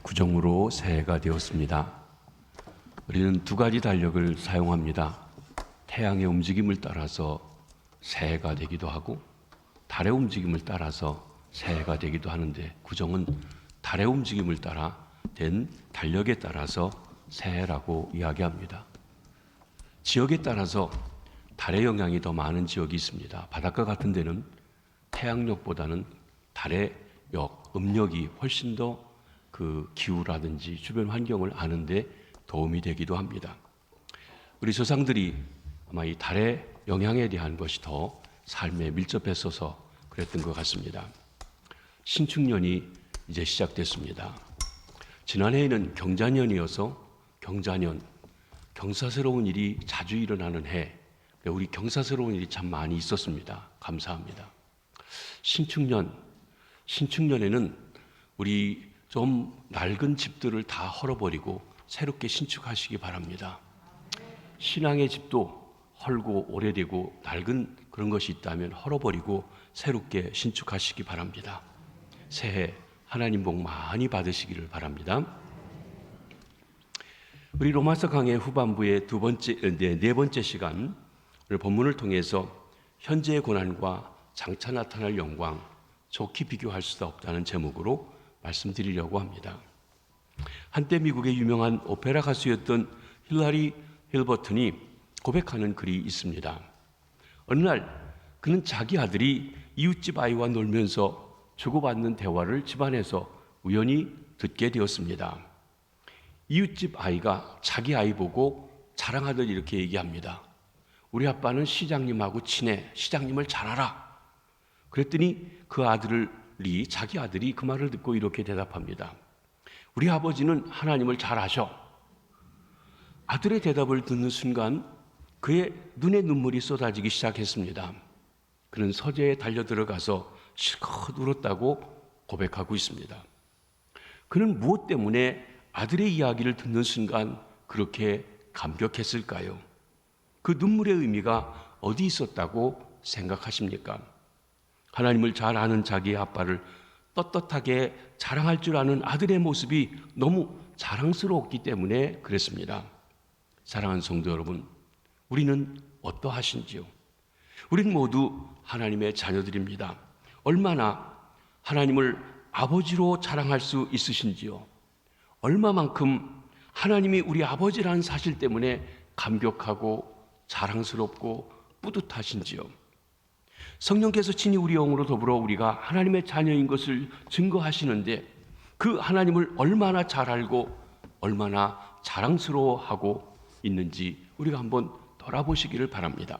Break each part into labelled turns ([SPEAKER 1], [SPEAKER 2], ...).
[SPEAKER 1] 구정으로 새해가 되었습니다. 우리는 두 가지 달력을 사용합니다. 태양의 움직임을 따라서 새해가 되기도 하고 달의 움직임을 따라서 새해가 되기도 하는데, 구정은 달의 움직임을 따라 된 달력에 따라서 새해라고 이야기합니다. 지역에 따라서 달의 영향이 더 많은 지역이 있습니다. 바닷가 같은 데는 태양력보다는 달의 음력이 훨씬 더 그 기후라든지 주변 환경을 아는데 도움이 되기도 합니다. 우리 조상들이 아마 이 달의 영향에 대한 것이 더 삶에 밀접했어서 그랬던 것 같습니다. 신축년이 이제 시작됐습니다. 지난해에는 경자년이어서 경자년, 경사스러운 일이 자주 일어나는 해, 우리 경사스러운 일이 참 많이 있었습니다. 감사합니다. 신축년에는 우리 좀 낡은 집들을 다 헐어버리고 새롭게 신축하시기 바랍니다. 신앙의 집도 헐고 오래되고 낡은 그런 것이 있다면 헐어버리고 새롭게 신축하시기 바랍니다. 새해 하나님 복 많이 받으시기를 바랍니다. 우리 로마서 강의 후반부의 네 번째 시간, 오늘 본문을 통해서 현재의 고난과 장차 나타날 영광, 좋게 비교할 수 없다는 제목으로 말씀드리려고 합니다. 한때 미국의 유명한 오페라 가수였던 힐러리 힐버튼이 고백하는 글이 있습니다. 어느 날 그는 자기 아들이 이웃집 아이와 놀면서 주고받는 대화를 집안에서 우연히 듣게 되었습니다. 이웃집 아이가 자기 아이 보고 자랑하듯 이렇게 얘기합니다. 우리 아빠는 시장님하고 친해. 시장님을 잘 알아. 그랬더니 자기 아들이 그 말을 듣고 이렇게 대답합니다. 우리 아버지는 하나님을 잘 아셔. 아들의 대답을 듣는 순간 그의 눈에 눈물이 쏟아지기 시작했습니다. 그는 서재에 달려들어가서 실컷 울었다고 고백하고 있습니다. 그는 무엇 때문에 아들의 이야기를 듣는 순간 그렇게 감격했을까요? 그 눈물의 의미가 어디 있었다고 생각하십니까? 하나님을 잘 아는 자기의 아빠를 떳떳하게 자랑할 줄 아는 아들의 모습이 너무 자랑스러웠기 때문에 그랬습니다. 사랑하는 성도 여러분, 우리는 어떠하신지요? 우린 모두 하나님의 자녀들입니다. 얼마나 하나님을 아버지로 자랑할 수 있으신지요? 얼마만큼 하나님이 우리 아버지라는 사실 때문에 감격하고 자랑스럽고 뿌듯하신지요? 성령께서 친히 우리 영으로 더불어 우리가 하나님의 자녀인 것을 증거하시는데, 그 하나님을 얼마나 잘 알고 얼마나 자랑스러워하고 있는지 우리가 한번 돌아보시기를 바랍니다.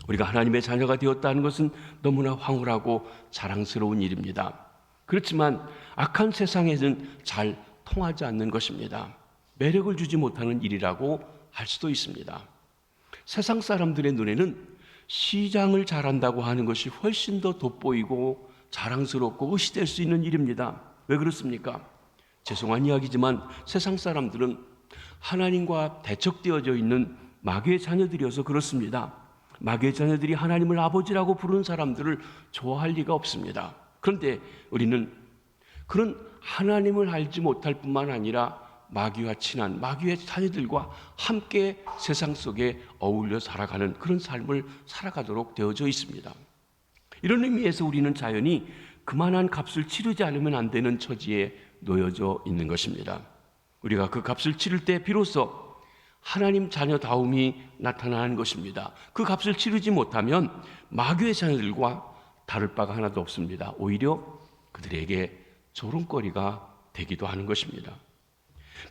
[SPEAKER 1] 우리가 하나님의 자녀가 되었다는 것은 너무나 황홀하고 자랑스러운 일입니다. 그렇지만 악한 세상에는 잘 통하지 않는 것입니다. 매력을 주지 못하는 일이라고 할 수도 있습니다. 세상 사람들의 눈에는 시장을 잘한다고 하는 것이 훨씬 더 돋보이고 자랑스럽고 의시될 수 있는 일입니다. 왜 그렇습니까? 죄송한 이야기지만 세상 사람들은 하나님과 대척되어져 있는 마귀의 자녀들이어서 그렇습니다. 마귀의 자녀들이 하나님을 아버지라고 부르는 사람들을 좋아할 리가 없습니다. 그런데 우리는 그런 하나님을 알지 못할 뿐만 아니라 마귀와 친한 마귀의 자녀들과 함께 세상 속에 어울려 살아가는 그런 삶을 살아가도록 되어져 있습니다. 이런 의미에서 우리는 자연히 그만한 값을 치르지 않으면 안 되는 처지에 놓여져 있는 것입니다. 우리가 그 값을 치를 때 비로소 하나님 자녀다움이 나타나는 것입니다. 그 값을 치르지 못하면 마귀의 자녀들과 다를 바가 하나도 없습니다. 오히려 그들에게 조롱거리가 되기도 하는 것입니다.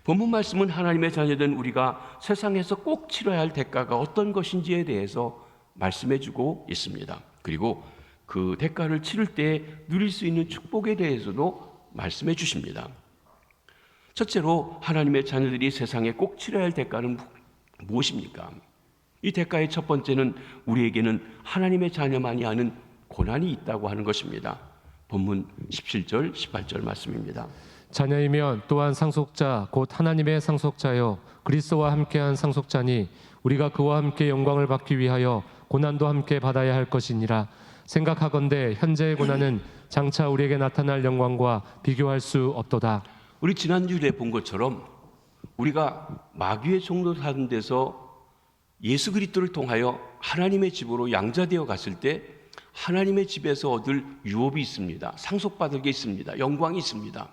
[SPEAKER 1] 본문 말씀은 하나님의 자녀된 우리가 세상에서 꼭 치러야 할 대가가 어떤 것인지에 대해서 말씀해 주고 있습니다. 그리고 그 대가를 치를 때 누릴 수 있는 축복에 대해서도 말씀해 주십니다. 첫째로 하나님의 자녀들이 세상에 꼭 치러야 할 대가는 무엇입니까? 이 대가의 첫 번째는 우리에게는 하나님의 자녀만이 아는 고난이 있다고 하는 것입니다. 본문 17절, 18절 말씀입니다.
[SPEAKER 2] 자녀이면 또한 상속자 곧 하나님의 상속자여 그리스도와 함께한 상속자니 우리가 그와 함께 영광을 받기 위하여 고난도 함께 받아야 할 것이니라. 생각하건대 현재의 고난은 장차 우리에게 나타날 영광과 비교할 수 없도다.
[SPEAKER 1] 우리 지난주에 본 것처럼 우리가 마귀의 종로를 하는 데서 예수 그리스도를 통하여 하나님의 집으로 양자되어 갔을 때 하나님의 집에서 얻을 유업이 있습니다. 상속받을 게 있습니다. 영광이 있습니다.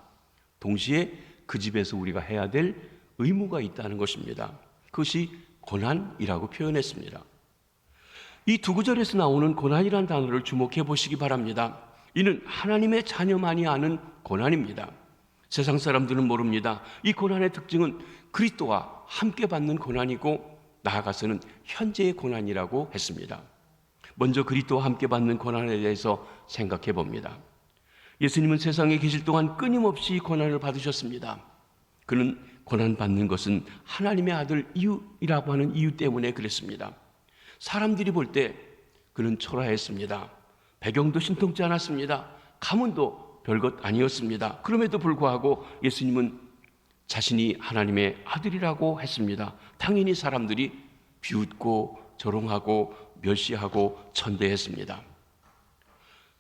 [SPEAKER 1] 동시에 그 집에서 우리가 해야 될 의무가 있다는 것입니다. 그것이 고난이라고 표현했습니다. 이 두 구절에서 나오는 고난이라는 단어를 주목해 보시기 바랍니다. 이는 하나님의 자녀만이 아는 고난입니다. 세상 사람들은 모릅니다. 이 고난의 특징은 그리스도와 함께 받는 고난이고 나아가서는 현재의 고난이라고 했습니다. 먼저 그리스도와 함께 받는 고난에 대해서 생각해 봅니다. 예수님은 세상에 계실 동안 끊임없이 고난을 받으셨습니다. 그는 고난받는 것은 하나님의 아들 이유라고 하는 이유 때문에 그랬습니다. 사람들이 볼 때 그는 초라했습니다. 배경도 신통치 않았습니다. 가문도 별것 아니었습니다. 그럼에도 불구하고 예수님은 자신이 하나님의 아들이라고 했습니다. 당연히 사람들이 비웃고 조롱하고 멸시하고 천대했습니다.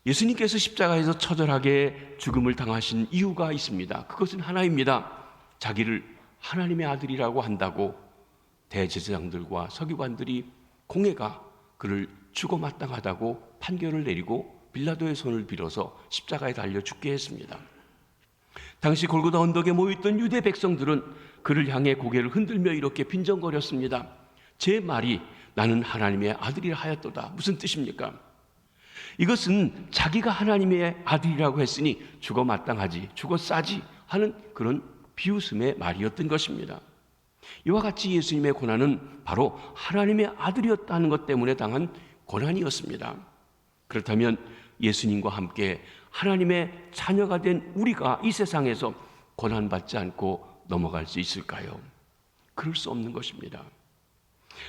[SPEAKER 1] 예수님께서 십자가에서 처절하게 죽음을 당하신 이유가 있습니다. 그것은 하나입니다. 자기를 하나님의 아들이라고 한다고 대제사장들과 서기관들이 공회가 그를 죽어 마땅하다고 판결을 내리고 빌라도의 손을 빌어서 십자가에 달려 죽게 했습니다. 당시 골고다 언덕에 모여있던 유대 백성들은 그를 향해 고개를 흔들며 이렇게 빈정거렸습니다. 제 말이 나는 하나님의 아들이라 하였도다. 무슨 뜻입니까? 이것은 자기가 하나님의 아들이라고 했으니 죽어 마땅하지, 죽어 싸지 하는 그런 비웃음의 말이었던 것입니다. 이와 같이 예수님의 고난은 바로 하나님의 아들이었다는 것 때문에 당한 고난이었습니다. 그렇다면 예수님과 함께 하나님의 자녀가 된 우리가 이 세상에서 고난받지 않고 넘어갈 수 있을까요? 그럴 수 없는 것입니다.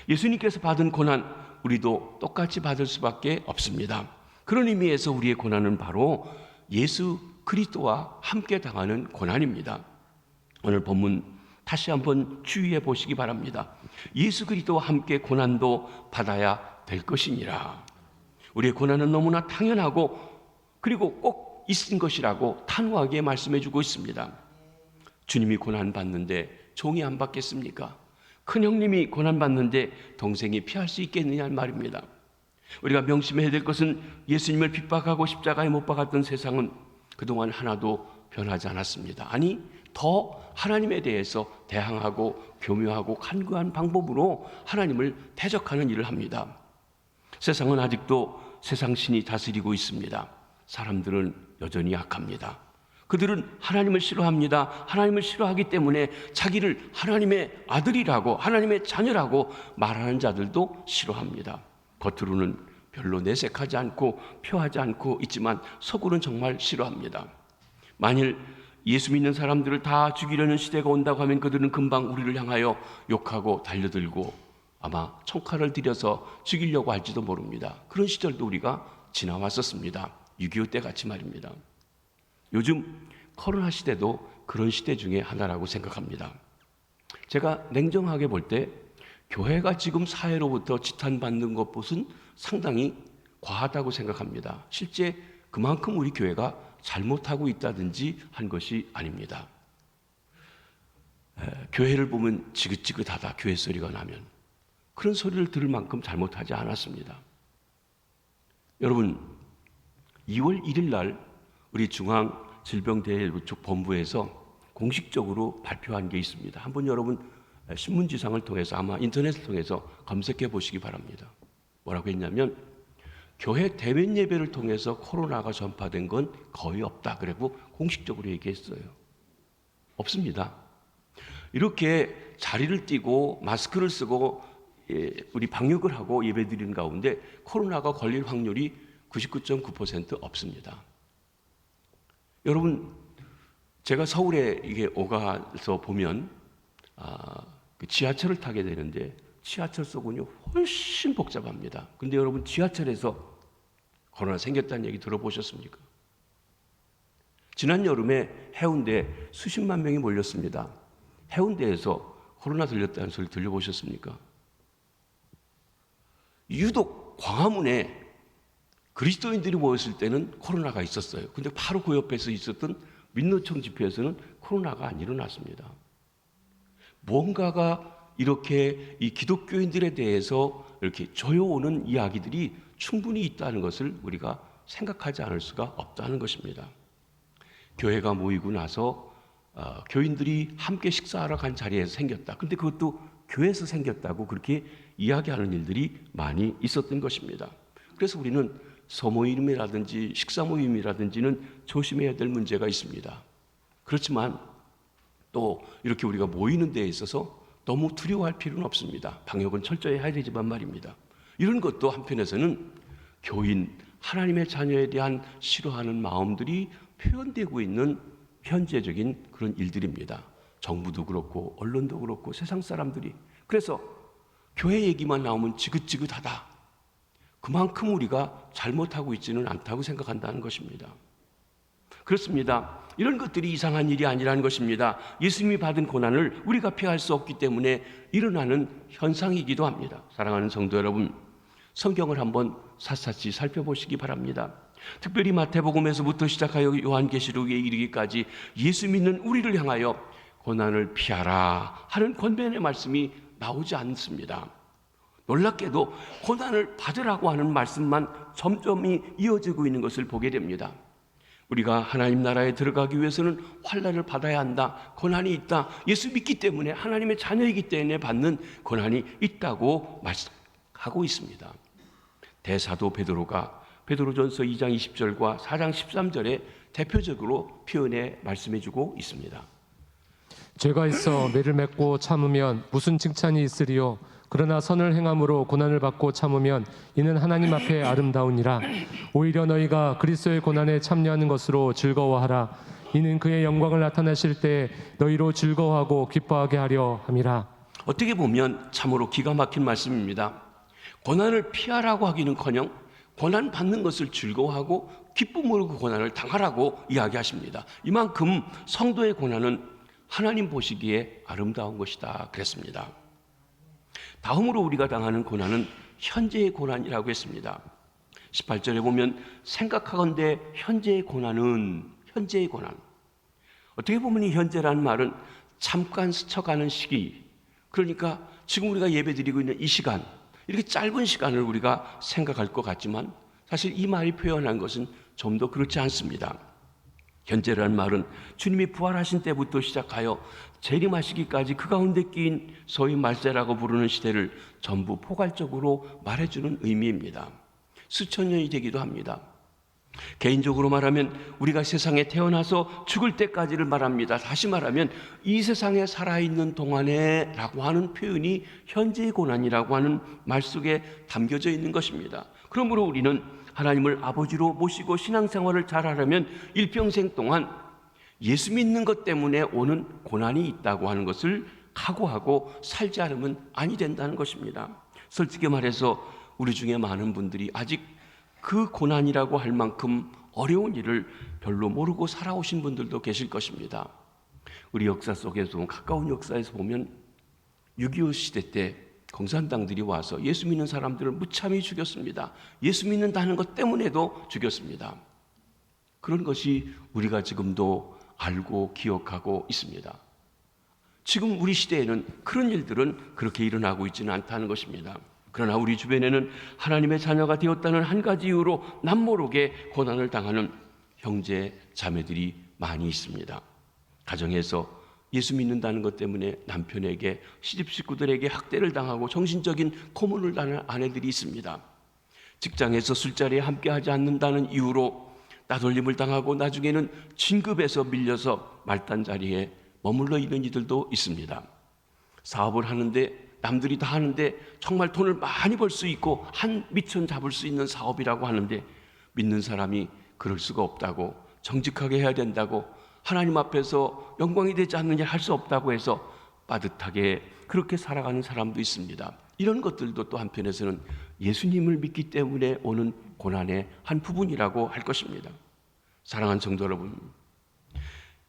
[SPEAKER 1] 예수님께서 받은 고난 우리도 똑같이 받을 수밖에 없습니다. 그런 의미에서 우리의 고난은 바로 예수 그리스도와 함께 당하는 고난입니다. 오늘 본문 다시 한번 주의해 보시기 바랍니다. 예수 그리스도와 함께 고난도 받아야 될 것이니라. 우리의 고난은 너무나 당연하고 그리고 꼭 있은 것이라고 단호하게 말씀해 주고 있습니다. 주님이 고난받는데 종이 안 받겠습니까? 큰형님이 고난받는데 동생이 피할 수 있겠느냐는 말입니다. 우리가 명심해야 될 것은 예수님을 핍박하고 십자가에 못 박았던 세상은 그동안 하나도 변하지 않았습니다. 아니 더 하나님에 대해서 대항하고 교묘하고 간교한 방법으로 하나님을 대적하는 일을 합니다. 세상은 아직도 세상 신이 다스리고 있습니다. 사람들은 여전히 약합니다. 그들은 하나님을 싫어합니다. 하나님을 싫어하기 때문에 자기를 하나님의 아들이라고 하나님의 자녀라고 말하는 자들도 싫어합니다. 겉으로는 별로 내색하지 않고 표하지 않고 있지만 속으로는 정말 싫어합니다. 만일 예수 믿는 사람들을 다 죽이려는 시대가 온다고 하면 그들은 금방 우리를 향하여 욕하고 달려들고 아마 총칼을 들여서 죽이려고 할지도 모릅니다. 그런 시절도 우리가 지나왔었습니다. 6.25 때 같이 말입니다. 요즘 코로나 시대도 그런 시대 중에 하나라고 생각합니다. 제가 냉정하게 볼 때 교회가 지금 사회로부터 지탄받는 것은 상당히 과하다고 생각합니다. 실제 그만큼 우리 교회가 잘못하고 있다든지 한 것이 아닙니다. 교회를 보면 지긋지긋하다, 교회 소리가 나면. 그런 소리를 들을 만큼 잘못하지 않았습니다. 여러분, 2월 1일 날 우리 중앙질병대책본부에서 공식적으로 발표한 게 있습니다. 한번 여러분 신문지상을 통해서 아마 인터넷을 통해서 검색해 보시기 바랍니다. 뭐라고 했냐면 교회 대면 예배를 통해서 코로나가 전파된 건 거의 없다. 그리고 공식적으로 얘기했어요. 없습니다. 이렇게 자리를 띄고 마스크를 쓰고 우리 방역을 하고 예배드리는 가운데 코로나가 걸릴 확률이 99.9% 없습니다. 여러분, 제가 서울에 이게 오가서 보면 그 지하철을 타게 되는데 지하철 속은요 훨씬 복잡합니다. 근데 여러분 지하철에서 코로나 생겼다는 얘기 들어보셨습니까? 지난 여름에 해운대 수십만 명이 몰렸습니다. 해운대에서 코로나 들렸다는 소리 들려보셨습니까? 유독 광화문에 그리스도인들이 모였을 때는 코로나가 있었어요. 근데 바로 그 옆에서 있었던 민노총 집회에서는 코로나가 안 일어났습니다. 뭔가가 이렇게 이 기독교인들에 대해서 이렇게 조여오는 이야기들이 충분히 있다는 것을 우리가 생각하지 않을 수가 없다는 것입니다. 교회가 모이고 나서 교인들이 함께 식사하러 간 자리에서 생겼다. 근데 그것도 교회에서 생겼다고 그렇게 이야기하는 일들이 많이 있었던 것입니다. 그래서 우리는 소모임이라든지 식사 모임이라든지는 조심해야 될 문제가 있습니다. 그렇지만 또 이렇게 우리가 모이는 데에 있어서 너무 두려워할 필요는 없습니다. 방역은 철저히 해야 되지만 말입니다. 이런 것도 한편에서는 교인, 하나님의 자녀에 대한 싫어하는 마음들이 표현되고 있는 현재적인 그런 일들입니다. 정부도 그렇고 언론도 그렇고 세상 사람들이. 그래서 교회 얘기만 나오면 지긋지긋하다. 그만큼 우리가 잘못하고 있지는 않다고 생각한다는 것입니다. 그렇습니다. 이런 것들이 이상한 일이 아니라는 것입니다. 예수님이 받은 고난을 우리가 피할 수 없기 때문에 일어나는 현상이기도 합니다. 사랑하는 성도 여러분, 성경을 한번 샅샅이 살펴보시기 바랍니다. 특별히 마태복음에서부터 시작하여 요한계시록에 이르기까지 예수 믿는 우리를 향하여 고난을 피하라 하는 권면의 말씀이 나오지 않습니다. 놀랍게도 고난을 받으라고 하는 말씀만 점점이 이어지고 있는 것을 보게 됩니다. 우리가 하나님 나라에 들어가기 위해서는 환난을 받아야 한다. 고난이 있다. 예수 믿기 때문에 하나님의 자녀이기 때문에 받는 고난이 있다고 말씀하고 있습니다. 대사도 베드로가 베드로전서 2장 20절과 4장 13절에 대표적으로 표현해 말씀해주고 있습니다.
[SPEAKER 2] 죄가 있어 매를 맺고 참으면 무슨 칭찬이 있으리요. 그러나 선을 행함으로 고난을 받고 참으면 이는 하나님 앞에 아름다우니라. 오히려 너희가 그리스도의 고난에 참여하는 것으로 즐거워하라. 이는 그의 영광을 나타내실 때 너희로 즐거워하고 기뻐하게 하려 함이라.
[SPEAKER 1] 어떻게 보면 참으로 기가 막힌 말씀입니다. 고난을 피하라고 하기는커녕 고난 받는 것을 즐거워하고 기쁨으로 그 고난을 당하라고 이야기하십니다. 이만큼 성도의 고난은 하나님 보시기에 아름다운 것이다 그랬습니다. 다음으로 우리가 당하는 고난은 현재의 고난이라고 했습니다. 18절에 보면 생각하건대 현재의 고난은 현재의 고난. 어떻게 보면 이 현재라는 말은 잠깐 스쳐가는 시기, 그러니까 지금 우리가 예배드리고 있는 이 시간, 이렇게 짧은 시간을 우리가 생각할 것 같지만 사실 이 말이 표현한 것은 좀 더 그렇지 않습니다. 현재라는 말은 주님이 부활하신 때부터 시작하여 재림하시기까지 그 가운데 끼인 소위 말세라고 부르는 시대를 전부 포괄적으로 말해주는 의미입니다. 수천 년이 되기도 합니다. 개인적으로 말하면 우리가 세상에 태어나서 죽을 때까지를 말합니다. 다시 말하면 이 세상에 살아있는 동안에 라고 하는 표현이 현재의 고난이라고 하는 말 속에 담겨져 있는 것입니다. 그러므로 우리는 하나님을 아버지로 모시고 신앙생활을 잘하려면 일평생 동안 예수 믿는 것 때문에 오는 고난이 있다고 하는 것을 각오하고 살지 않으면 아니 된다는 것입니다. 솔직히 말해서 우리 중에 많은 분들이 아직 그 고난이라고 할 만큼 어려운 일을 별로 모르고 살아오신 분들도 계실 것입니다. 우리 역사 속에서 가까운 역사에서 보면 6.25 시대 때共産党들이 와서 예수 믿는 사람들을 무참히 죽였습니다. 예수 믿는다는 것 때문에도 죽였습니다. 그런 것이 우리가 지금도 알고 기억하고 있습니다. 지금 우리 시대에는 그런 일들은 그렇게 일어나고 있지는 않다는 것입니다. 그러나 우리 주변에는 하나님의 자녀가 되었다는 한 가지 이유로 남모르게 고난을 당하는 형제 자매들이 많이 있습니다. 가정에서 예수 믿는다는 것 때문에 남편에게 시집 식구들에게 학대를 당하고 정신적인 고문을 당하는 아내들이 있습니다. 직장에서 술자리에 함께하지 않는다는 이유로 따돌림을 당하고 나중에는 진급에서 밀려서 말단 자리에 머물러 있는 이들도 있습니다. 사업을 하는데 남들이 다 하는데 정말 돈을 많이 벌 수 있고 한 미천 잡을 수 있는 사업이라고 하는데 믿는 사람이 그럴 수가 없다고, 정직하게 해야 된다고, 하나님 앞에서 영광이 되지 않는 일 할 수 없다고 해서 빠듯하게 그렇게 살아가는 사람도 있습니다. 이런 것들도 또 한편에서는 예수님을 믿기 때문에 오는 고난의 한 부분이라고 할 것입니다. 사랑하는 성도 여러분,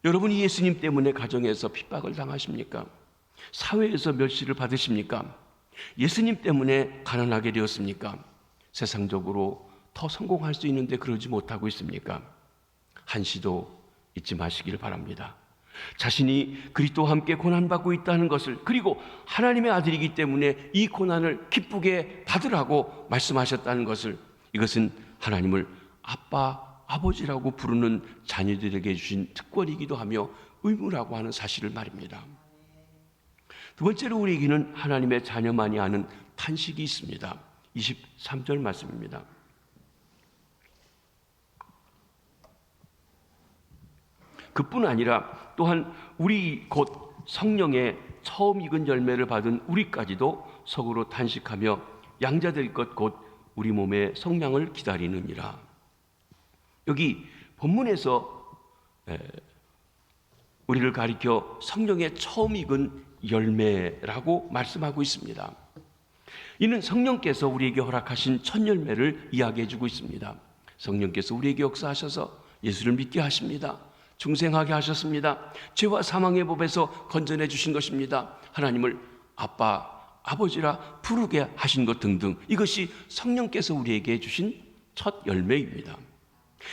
[SPEAKER 1] 여러분이 예수님 때문에 가정에서 핍박을 당하십니까? 사회에서 멸시를 받으십니까? 예수님 때문에 가난하게 되었습니까? 세상적으로 더 성공할 수 있는데 그러지 못하고 있습니까? 한시도 잊지 마시기를 바랍니다. 자신이 그리스도와 함께 고난받고 있다는 것을, 그리고 하나님의 아들이기 때문에 이 고난을 기쁘게 받으라고 말씀하셨다는 것을, 이것은 하나님을 아빠, 아버지라고 부르는 자녀들에게 주신 특권이기도 하며 의무라고 하는 사실을 말입니다. 두 번째로 우리에게는 하나님의 자녀만이 아는 탄식이 있습니다. 23절 말씀입니다. 그뿐 아니라 또한 우리 곧 성령의 처음 익은 열매를 받은 우리까지도 속으로 탄식하며 양자될 것 곧 우리 몸의 성량을 기다리느니라. 여기 본문에서 우리를 가리켜 성령의 처음 익은 열매라고 말씀하고 있습니다. 이는 성령께서 우리에게 허락하신 첫 열매를 이야기해 주고 있습니다. 성령께서 우리에게 역사하셔서 예수를 믿게 하십니다. 중생하게 하셨습니다. 죄와 사망의 법에서 건져내 주신 것입니다. 하나님을 아빠, 아버지라 부르게 하신 것 등등, 이것이 성령께서 우리에게 주신 첫 열매입니다.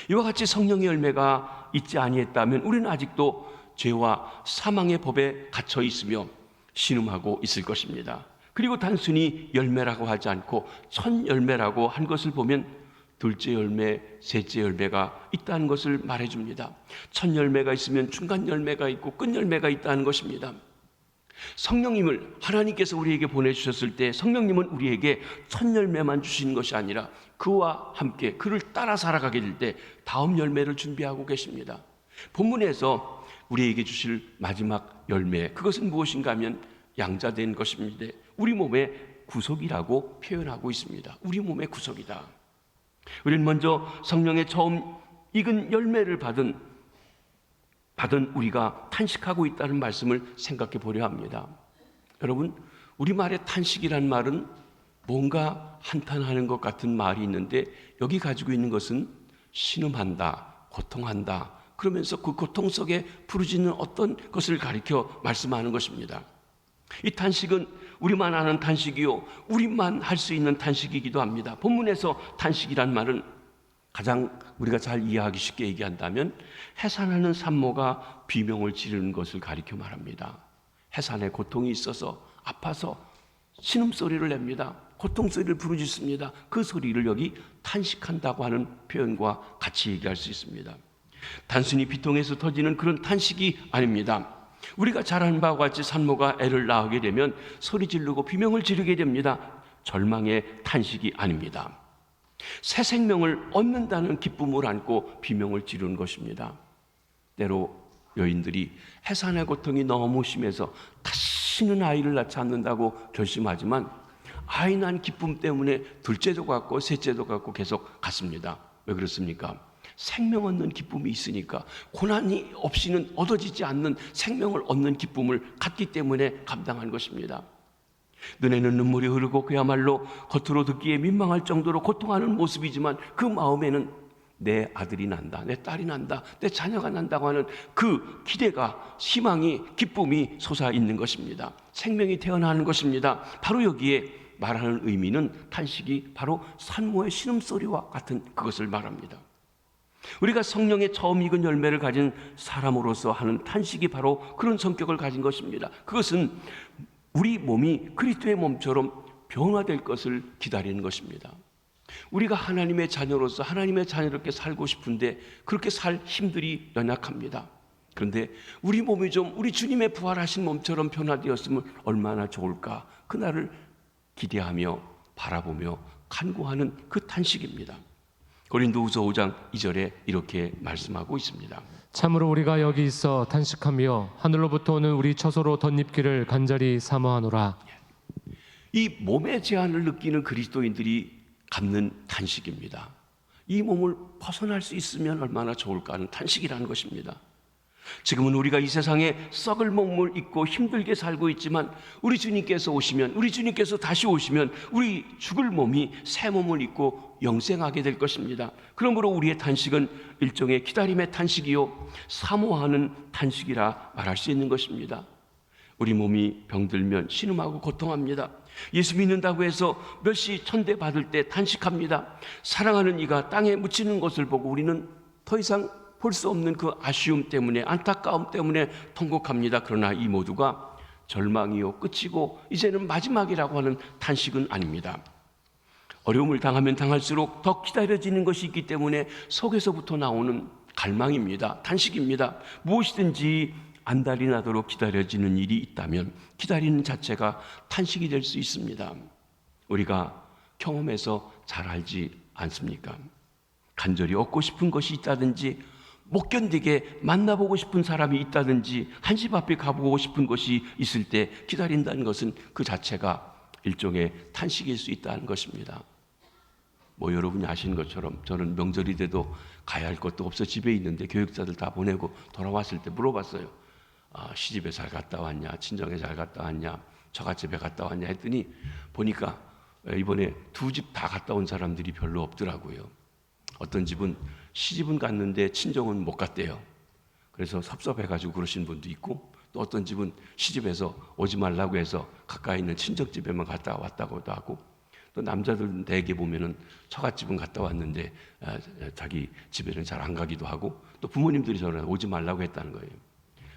[SPEAKER 1] 이와 같이 성령의 열매가 있지 아니했다면 우리는 아직도 죄와 사망의 법에 갇혀 있으며 신음하고 있을 것입니다. 그리고 단순히 열매라고 하지 않고 첫 열매라고 한 것을 보면 둘째 열매, 셋째 열매가 있다는 것을 말해줍니다. 첫 열매가 있으면 중간 열매가 있고 끝 열매가 있다는 것입니다. 성령님을 하나님께서 우리에게 보내주셨을 때 성령님은 우리에게 첫 열매만 주시는 것이 아니라 그와 함께 그를 따라 살아가게 될 때 다음 열매를 준비하고 계십니다. 본문에서 우리에게 주실 마지막 열매, 그것은 무엇인가 하면 양자된 것입니다. 우리 몸의 구속이라고 표현하고 있습니다. 우리 몸의 구속이다. 우리는 먼저 성령의 처음 익은 열매를 받은 우리가 탄식하고 있다는 말씀을 생각해 보려 합니다. 여러분, 우리말의 탄식이란 말은 뭔가 한탄하는 것 같은 말이 있는데 여기 가지고 있는 것은 신음한다, 고통한다, 그러면서 그 고통 속에 부르짖는 어떤 것을 가리켜 말씀하는 것입니다. 이 탄식은 우리만 아는 탄식이요, 우리만 할 수 있는 탄식이기도 합니다. 본문에서 탄식이란 말은 가장 우리가 잘 이해하기 쉽게 얘기한다면 해산하는 산모가 비명을 지르는 것을 가리켜 말합니다. 해산에 고통이 있어서 아파서 신음소리를 냅니다. 고통소리를 부르짖습니다. 그 소리를 여기 탄식한다고 하는 표현과 같이 얘기할 수 있습니다. 단순히 비통에서 터지는 그런 탄식이 아닙니다. 우리가 잘 아는 바와 같이 산모가 애를 낳게 되면 소리 지르고 비명을 지르게 됩니다. 절망의 탄식이 아닙니다. 새 생명을 얻는다는 기쁨을 안고 비명을 지르는 것입니다. 때로 여인들이 해산의 고통이 너무 심해서 다시는 아이를 낳지 않는다고 결심하지만 아이 난 기쁨 때문에 둘째도 갖고 셋째도 갖고 계속 갔습니다. 왜 그렇습니까? 생명 얻는 기쁨이 있으니까, 고난이 없이는 얻어지지 않는 생명을 얻는 기쁨을 갖기 때문에 감당한 것입니다. 눈에는 눈물이 흐르고 그야말로 겉으로 듣기에 민망할 정도로 고통하는 모습이지만 그 마음에는 내 아들이 난다, 내 딸이 난다, 내 자녀가 난다고 하는 그 기대가, 희망이, 기쁨이 솟아있는 것입니다. 생명이 태어나는 것입니다. 바로 여기에 말하는 의미는 탄식이 바로 산모의 신음소리와 같은 그것을 말합니다. 우리가 성령의 처음 익은 열매를 가진 사람으로서 하는 탄식이 바로 그런 성격을 가진 것입니다. 그것은 우리 몸이 그리스도의 몸처럼 변화될 것을 기다리는 것입니다. 우리가 하나님의 자녀로서 하나님의 자녀롭게 살고 싶은데 그렇게 살 힘들이 연약합니다. 그런데 우리 몸이 좀 우리 주님의 부활하신 몸처럼 변화되었으면 얼마나 좋을까, 그날을 기대하며 바라보며 간구하는 그 탄식입니다. 고린도후서 5장 2절에 이렇게 말씀하고 있습니다.
[SPEAKER 2] 참으로 우리가 여기 있어 탄식하며 하늘로부터 오는 우리 처소로 덧입기를 간절히 사모하노라.
[SPEAKER 1] 이 몸의 제한을 느끼는 그리스도인들이 갖는 탄식입니다. 이 몸을 벗어날 수 있으면 얼마나 좋을까 하는 탄식이라는 것입니다. 지금은 우리가 이 세상에 썩을 몸을 입고 힘들게 살고 있지만 우리 주님께서 오시면, 우리 주님께서 다시 오시면 우리 죽을 몸이 새 몸을 입고 영생하게 될 것입니다. 그러므로 우리의 탄식은 일종의 기다림의 탄식이요, 사모하는 탄식이라 말할 수 있는 것입니다. 우리 몸이 병들면 신음하고 고통합니다. 예수 믿는다고 해서 멸시 천대 받을 때 탄식합니다. 사랑하는 이가 땅에 묻히는 것을 보고 우리는 더 이상 볼 수 없는 그 아쉬움 때문에, 안타까움 때문에 통곡합니다. 그러나 이 모두가 절망이요 끝이고 이제는 마지막이라고 하는 탄식은 아닙니다. 어려움을 당하면 당할수록 더 기다려지는 것이 있기 때문에 속에서부터 나오는 갈망입니다. 탄식입니다. 무엇이든지 안달이 나도록 기다려지는 일이 있다면 기다리는 자체가 탄식이 될 수 있습니다. 우리가 경험해서 잘 알지 않습니까? 간절히 얻고 싶은 것이 있다든지, 못 견디게 만나보고 싶은 사람이 있다든지, 한집 앞에 가보고 싶은 것이 있을 때 기다린다는 것은 그 자체가 일종의 탄식일 수 있다는 것입니다. 여러분이 아시는 것처럼 저는 명절이 돼도 가야 할 것도 없어 집에 있는데 교육자들 다 보내고 돌아왔을 때 물어봤어요. 시집에 잘 갔다 왔냐, 친정에 잘 갔다 왔냐, 처갓집에 갔다 왔냐 했더니 보니까 이번에 2집 다 갔다 온 사람들이 별로 없더라고요. 어떤 집은 시집은 갔는데 친정은 못 갔대요. 그래서 섭섭해가지고 그러신 분도 있고, 또 어떤 집은 시집에서 오지 말라고 해서 가까이 있는 친정집에만 갔다 왔다고도 하고, 또 남자들 대개 보면은 처갓집은 갔다 왔는데 자기 집에는 잘 안 가기도 하고, 또 부모님들이 저는 오지 말라고 했다는 거예요.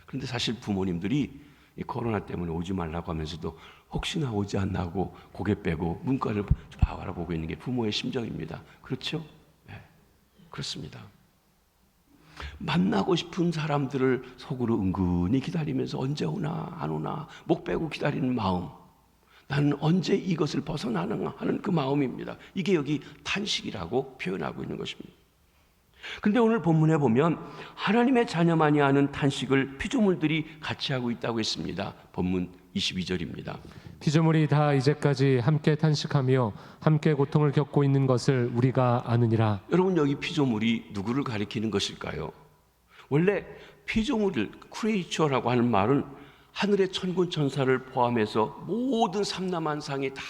[SPEAKER 1] 그런데 사실 부모님들이 이 코로나 때문에 오지 말라고 하면서도 혹시나 오지 않나 하고 고개 빼고 문과를 바라보고 있는 게 부모의 심정입니다. 그렇죠? 네, 그렇습니다. 만나고 싶은 사람들을 속으로 은근히 기다리면서 언제 오나 안 오나 목 빼고 기다리는 마음, 나는 언제 이것을 벗어나는가 하는 그 마음입니다. 이게 여기 탄식이라고 표현하고 있는 것입니다. 그런데 오늘 본문에 보면 하나님의 자녀만이 하는 탄식을 피조물들이 같이 하고 있다고 했습니다. 본문 22절입니다.
[SPEAKER 2] 피조물이 다 이제까지 함께 탄식하며 함께 고통을 겪고 있는 것을 우리가 아느니라.
[SPEAKER 1] 여러분, 여기 피조물이 누구를 가리키는 것일까요? 원래 피조물을 크리에이처라고 하는 말은 하늘의 천군 천사를 포함해서 모든 삼라만상에 다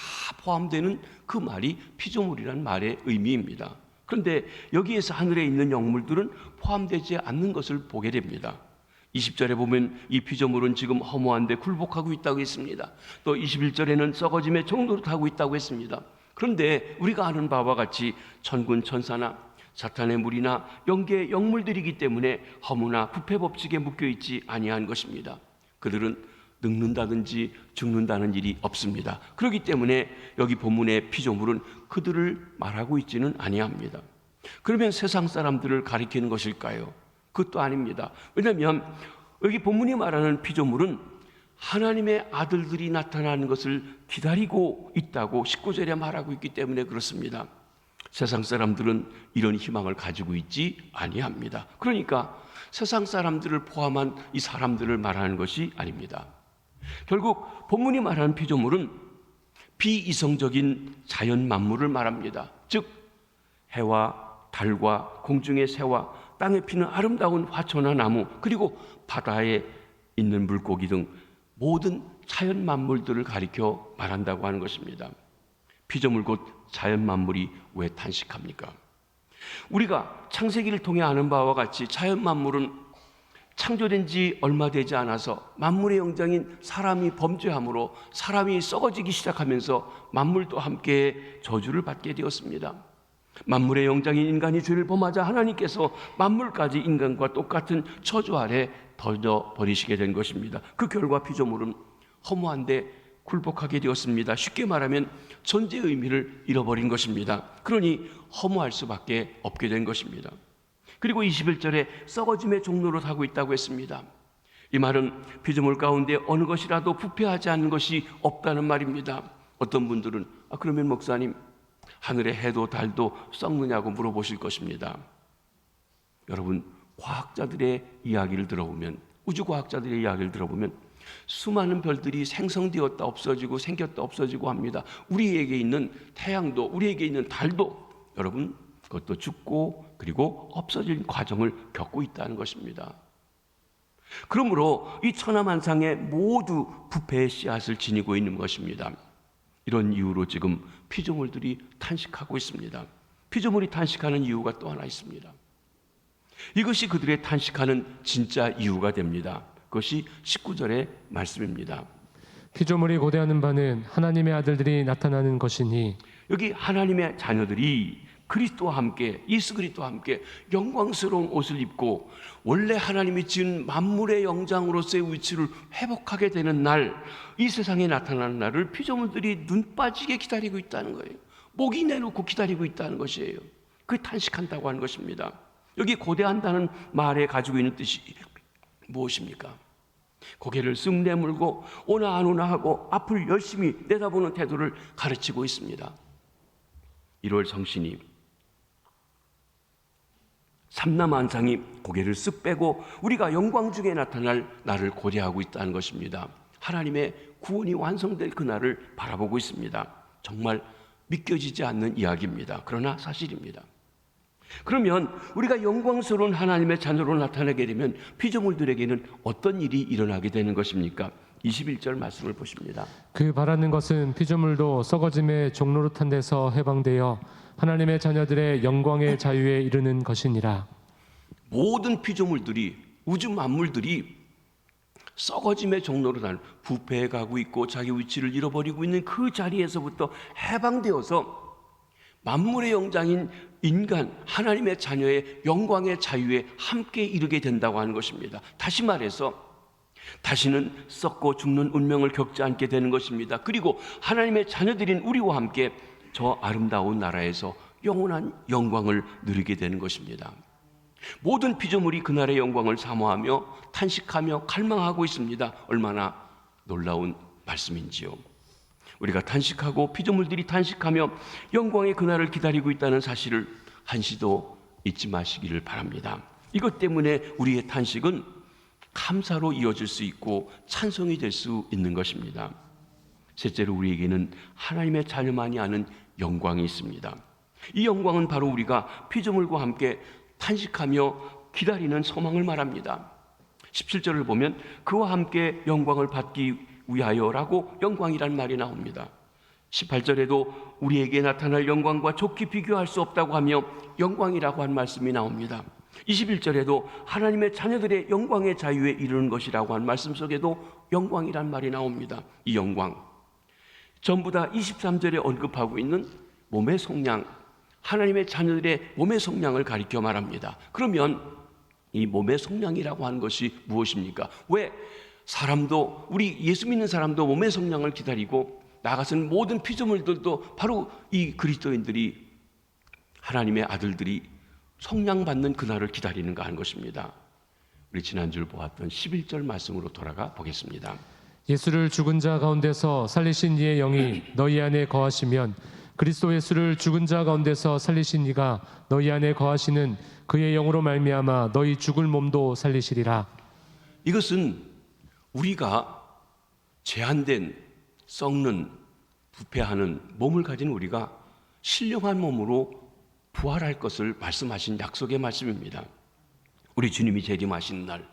[SPEAKER 1] 포함되는 그 말이 피조물이라는 말의 의미입니다. 그런데 여기에서 하늘에 있는 영물들은 포함되지 않는 것을 보게 됩니다. 20절에 보면 이 피조물은 지금 허무한데 굴복하고 있다고 했습니다. 또 21절에는 썩어짐의 종노릇하고 있다고 했습니다. 그런데 우리가 아는 바와 같이 천군 천사나 사탄의 무리나 영계의 영물들이기 때문에 허무나 부패 법칙에 묶여있지 아니한 것입니다. 그들은 늙는다든지 죽는다는 일이 없습니다. 그렇기 때문에 여기 본문의 피조물은 그들을 말하고 있지는 아니합니다. 그러면 세상 사람들을 가리키는 것일까요? 그것도 아닙니다. 왜냐하면 여기 본문이 말하는 피조물은 하나님의 아들들이 나타나는 것을 기다리고 있다고 19절에 말하고 있기 때문에 그렇습니다. 세상 사람들은 이런 희망을 가지고 있지 아니합니다. 그러니까 세상 사람들을 포함한 이 사람들을 말하는 것이 아닙니다. 결국 본문이 말하는 피조물은 비이성적인 자연 만물을 말합니다. 즉 해와 달과 공중의 새와 땅에 피는 아름다운 화초나 나무, 그리고 바다에 있는 물고기 등 모든 자연 만물들을 가리켜 말한다고 하는 것입니다. 피조물 곧 자연 만물이 왜 탄식합니까? 우리가 창세기를 통해 아는 바와 같이 자연 만물은 창조된 지 얼마 되지 않아서 만물의 영장인 사람이 범죄함으로 사람이 썩어지기 시작하면서 만물도 함께 저주를 받게 되었습니다. 만물의 영장인 인간이 죄를 범하자 하나님께서 만물까지 인간과 똑같은 저주 아래 던져버리시게 된 것입니다. 그 결과 피조물은 허무한데 굴복하게 되었습니다. 쉽게 말하면 존재의 의미를 잃어버린 것입니다. 그러니 허무할 수밖에 없게 된 것입니다. 그리고 21절에 썩어짐의 종로로 하고 있다고 했습니다. 이 말은 피조물 가운데 어느 것이라도 부패하지 않는 것이 없다는 말입니다. 어떤 분들은 그러면 목사님, 하늘의 해도 달도 썩느냐고 물어보실 것입니다. 여러분, 과학자들의 이야기를 들어보면, 우주과학자들의 이야기를 들어보면 수많은 별들이 생성되었다 없어지고 생겼다 없어지고 합니다. 우리에게 있는 태양도, 우리에게 있는 달도 여러분, 그것도 죽고 그리고 없어질 과정을 겪고 있다는 것입니다. 그러므로 이 천하만상에 모두 부패의 씨앗을 지니고 있는 것입니다. 이런 이유로 지금 피조물들이 탄식하고 있습니다. 피조물이 탄식하는 이유가 또 하나 있습니다. 이것이 그들의 탄식하는 진짜 이유가 됩니다. 그것이 19절의 말씀입니다.
[SPEAKER 2] 피조물이 고대하는 바는 하나님의 아들들이 나타나는 것이니.
[SPEAKER 1] 여기 하나님의 자녀들이 그리스도와 함께, 예수 그리스도와 함께 영광스러운 옷을 입고 원래 하나님이 지은 만물의 영장으로서의 위치를 회복하게 되는 날, 이 세상에 나타나는 날을 피조물들이 눈 빠지게 기다리고 있다는 거예요. 목이 내놓고 기다리고 있다는 것이에요. 그게 탄식한다고 하는 것입니다. 여기 고대한다는 말에 가지고 있는 뜻이 무엇입니까? 고개를 쓱 내물고 오나 안 오나 하고 앞을 열심히 내다보는 태도를 가르치고 있습니다. 1월 성신이 삼남한상이 고개를 쓱 빼고 우리가 영광 중에 나타날 날을 고대하고 있다는 것입니다. 하나님의 구원이 완성될 그날을 바라보고 있습니다. 정말 믿겨지지 않는 이야기입니다. 그러나 사실입니다. 그러면 우리가 영광스러운 하나님의 자녀로 나타나게 되면 피조물들에게는 어떤 일이 일어나게 되는 것입니까? 21절 말씀을 보십니다.
[SPEAKER 2] 그 바라는 것은 피조물도 썩어짐의 종노릇한 데서 해방되어 하나님의 자녀들의 영광의 자유에 이르는 것이니라.
[SPEAKER 1] 모든 피조물들이, 우주 만물들이 썩어짐의 종노릇한, 부패해 가고 있고 자기 위치를 잃어버리고 있는 그 자리에서부터 해방되어서 만물의 영장인 인간, 하나님의 자녀의 영광의 자유에 함께 이르게 된다고 하는 것입니다. 다시 말해서 다시는 썩고 죽는 운명을 겪지 않게 되는 것입니다. 그리고 하나님의 자녀들인 우리와 함께 저 아름다운 나라에서 영원한 영광을 누리게 되는 것입니다. 모든 피조물이 그날의 영광을 사모하며 탄식하며 갈망하고 있습니다. 얼마나 놀라운 말씀인지요. 우리가 탄식하고 피조물들이 탄식하며 영광의 그날을 기다리고 있다는 사실을 한시도 잊지 마시기를 바랍니다. 이것 때문에 우리의 탄식은 감사로 이어질 수 있고 찬송이 될 수 있는 것입니다. 셋째로 우리에게는 하나님의 자녀만이 아는 영광이 있습니다. 이 영광은 바로 우리가 피조물과 함께 탄식하며 기다리는 소망을 말합니다. 17절을 보면 그와 함께 영광을 받기 위하여라고 영광이란 말이 나옵니다. 18절에도 우리에게 나타날 영광과 좋게 비교할 수 없다고 하며 영광이라고 한 말씀이 나옵니다. 21절에도 하나님의 자녀들의 영광의 자유에 이르는 것이라고 한 말씀 속에도 영광이란 말이 나옵니다. 이 영광 전부 다 23절에 언급하고 있는 몸의 속량, 하나님의 자녀들의 몸의 속량을 가리켜 말합니다. 그러면 이 몸의 속량이라고 하는 것이 무엇입니까? 왜 사람도, 우리 예수 믿는 사람도 몸의 속량을 기다리고 나아가서는 모든 피조물들도 바로 이 그리스도인들이, 하나님의 아들들이 속량받는 그날을 기다리는가 하는 것입니다. 우리 지난주 보았던 11절 말씀으로 돌아가 보겠습니다.
[SPEAKER 2] 예수를 죽은 자 가운데서 살리신 이의 영이 너희 안에 거하시면 그리스도 예수를 죽은 자 가운데서 살리신 이가 너희 안에 거하시는 그의 영으로 말미암아 너희 죽을 몸도 살리시리라.
[SPEAKER 1] 이것은 우리가 제한된, 썩는, 부패하는 몸을 가진 우리가 신령한 몸으로 부활할 것을 말씀하신 약속의 말씀입니다. 우리 주님이 재림하시는 날